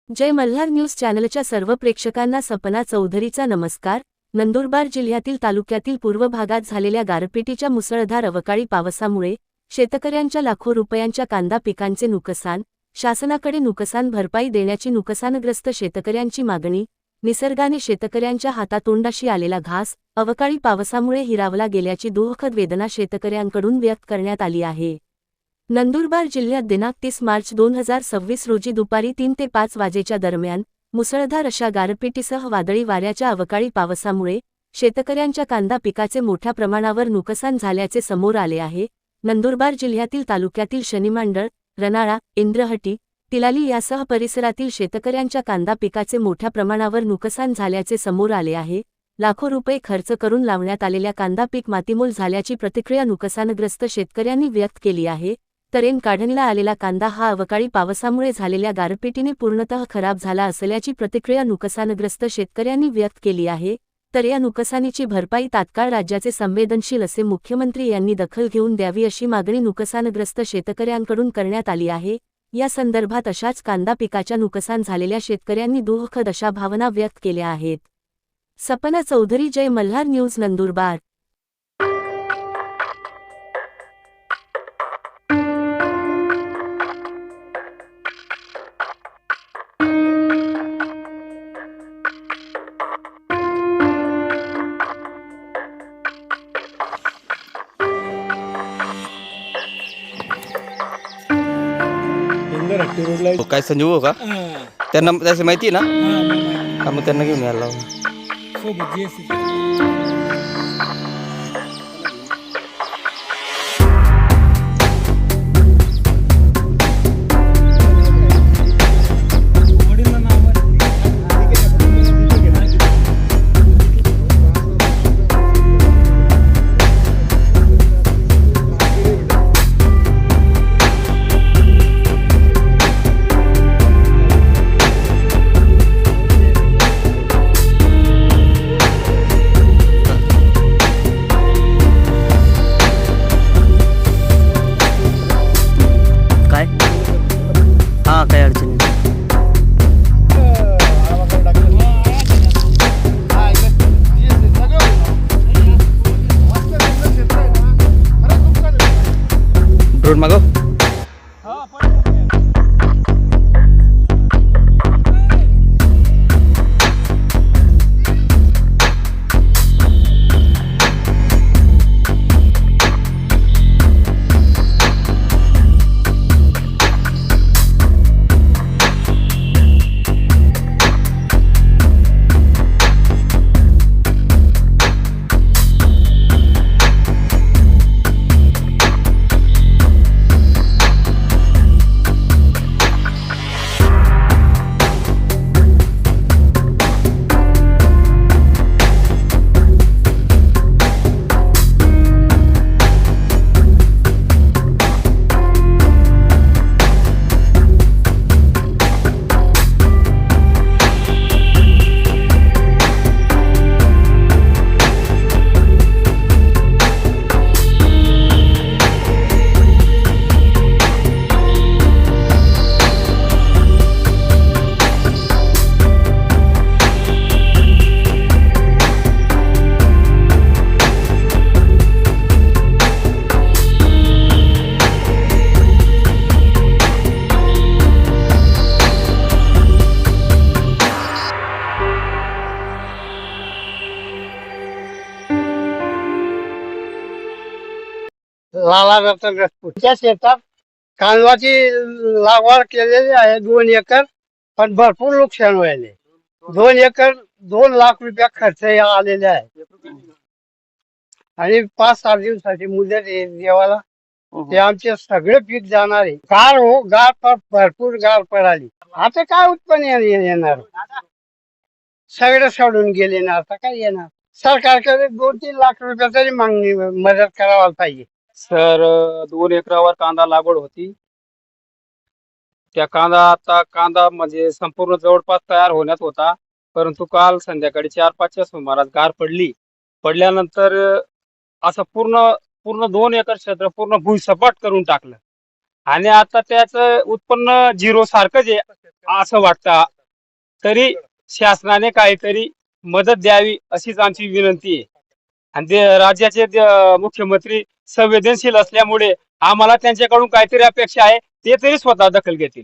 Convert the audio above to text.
जय Malhar news चॅनलच्या सर्व प्रेक्षकांना सपना चौधरीचा नमस्कार। नंदुरबार जिल्ह्यातील तालुक्यातील पूर्व भागात झालेल्या गारपिटीच्या मुसळधार अवकाळी पावसामुळे शेतकऱ्यांच्या लाखो रुपयांच्या कांदा पिकांचे नुकसान, शासनाकडे नुकसान भरपाई देण्याची नुकसानग्रस्त शेतकऱ्यांची मागणी, निसर्गाने शेतकऱ्यांच्या हातातोंडाशी आलेला घास, अवकाळी पावसामुळे हिरावला गेल्याची दुःखद वेदना शेतकऱ्यांकडून व्यक्त करण्यात आली आहे। नंदुरबार जिल्ह्यात दिनांक 30 मार्च 2026 रोजी दुपारी 3 ते 5 वाजेच्या दरम्यान मुसळधार अशा गारपिटीसह वादळी वाऱ्याच्या अवकाळी पावसामुळे शेतकऱ्यांच्या कांदा पिकाचे मोठ्या प्रमाणावर नुकसान झाल्याचे समोर आले आहे। नंदुरबार जिल्ह्यातील तालुक्यातील शनिमांडळ, रनाळा, इंद्रहटी, तिलाली यासह परिसरातील शेतकऱ्यांच्या कांदा पिकाचे मोठ्या प्रमाणावर नुकसान झाल्याचे समोर आले आहे। लाखो रुपये खर्च करून लावण्यात आलेल्या कांदा पीक मातीमोल झाल्याची प्रतिक्रिया नुकसानग्रस्त शेतकऱ्यांनी व्यक्त केली आहे। तरेन काढणीला आलेला कांदा हा अवकाळी पावसामुळे झालेल्या गारपिटीने पूर्णतः खराब झाला असल्याची प्रतिक्रिया नुकसानग्रस्त शेतकऱ्यांनी व्यक्त केली आहे। तर या नुकसानीची भरपाई तात्काळ राज्याचे संवेदनशील असे मुख्यमंत्री यांनी दखल घेऊन द्यावी अशी मागणी नुकसानग्रस्त शेतकऱ्यांकडून करण्यात आली आहे। या संदर्भात अशाच कांदा पिकाच्या नुकसान झालेल्या शेतकऱ्यांनी दुःखद अशा भावना व्यक्त केल्या आहेत। सपना चौधरी, जय मल्हार न्यूज, नंदुरबार। काय संजीव हो का? त्यांना त्याची माहिती आहे ना? का मग त्यांना घेऊन यायला काय अडचण ड्रोन मागव। लाला रतन रजपूतच्या शेतात कांद्याची लागवड केलेली आहे 2 एकर, पण भरपूर नुकसान व्हायले। 2 एकर 2 लाख रुपये खर्च आलेले आहे आणि 5-7 दिवसाची मुदत आहे देवाला। ते आमचे सगळे पीक जाणार आहे। गार भरपूर गार पडाली, आता काय उत्पन्न येणार? सगळे सोडून गेले ना, आता काय येणार? सरकारकडे 2-3 लाख रुपये तरी मागणी मदत करायला पाहिजे। सर 2 एकरावर कांदा लागवड होती। त्या कांदा म्हणजे संपूर्ण जवळपास तयार होण्यात होता, परंतु काल संध्याकाळी 4-5च्या सुमारास गार पडल्यानंतर असं पूर्ण 2 एकर क्षेत्र पूर्ण भुईसपाट करून टाकलं। आणि आता त्याचं उत्पन्न झिरो सारखंच आहे असं वाटतं. तरी शासनाने काहीतरी मदत द्यावी अशीच आमची विनंती आहे. आणि ते राज्याचे मुख्यमंत्री संवेदनशील असल्यामुळे आम्हाला त्यांच्याकडून काहीतरी अपेक्षा आहे, ते तरी स्वतः दखल घेतील.